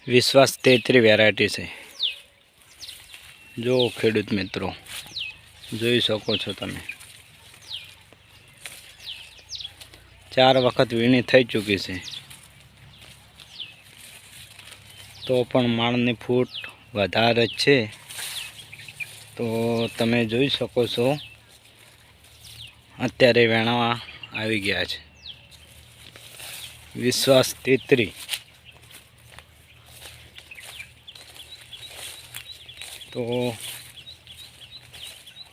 વિશ્વાસ 33 વેરાયટી છે। જો ખેડૂત મિત્રો જોઈ શકો છો તમે, 4 વખત વીણી થઈ ચૂકી છે, તો પણ માળની ફૂટ વધારે જ છે। તો તમે જોઈ શકો છો અત્યારે વેણવા આવી ગયા છે વિશ્વાસ 33। તો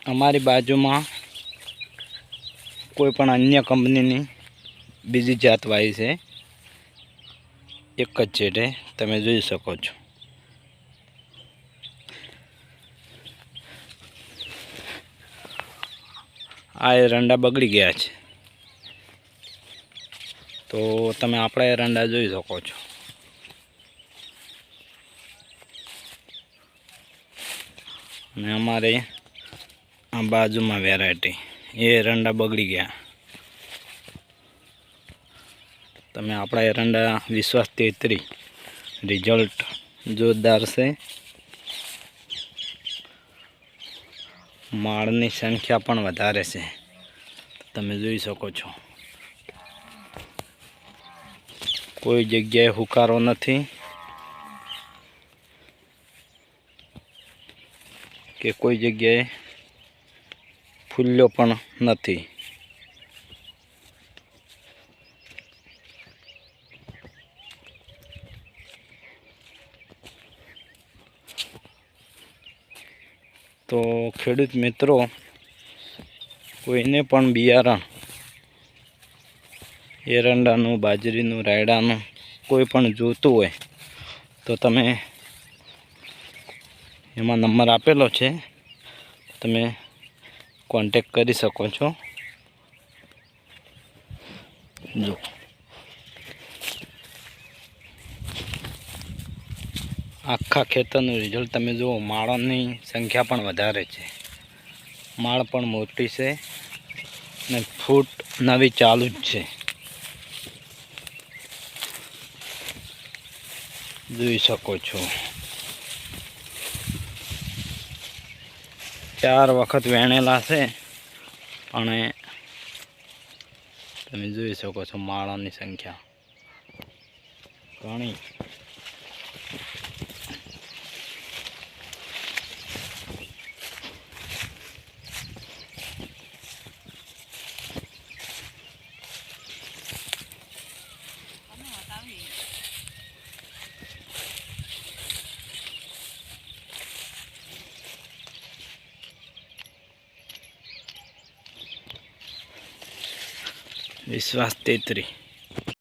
અમારી બાજુમાં કોઈ પણ અન્ય કંપનીની બીજી જાત વાવી છે, એક જ છેડે તમે જોઈ શકો છો। આ એરંડા બગડી ગયા છે, તો તમે આપણા એરંડા જોઈ શકો છો। અને અમારે આ બાજુમાં વેરાયટી એ એરંડા બગડી ગયા। તમે આપણા એરંડા વિશ્વાસ 33 રિઝલ્ટ જોરદાર છે। માળની સંખ્યા પણ વધારે છે, તમે જોઈ શકો છો। કોઈ જગ્યાએ હુકારો નથી કે કોઈ જગ્યાએ ફૂલ્યો પણ નથી। તો ખેડૂત મિત્રો, કોઈને પણ બિયારણ એરંડાનું, બાજરીનું, રાયડાનું કોઈ પણ જોતું હોય તો તમે એમાં નંબર આપેલો છે, તમે કોન્ટેક કરી શકો છો। જો આખા ખેતરનું રિઝલ્ટ તમે જુઓ, માળોની સંખ્યા પણ વધારે છે, માળ પણ મોટી છે ને ફૂટ નવી ચાલુ જ છે, જોઈ શકો છો। 4 વખત વેણેલા છે, અને તમે જોઈ શકો છો માળાની સંખ્યા ઘણી। વિશ્વાસ 33।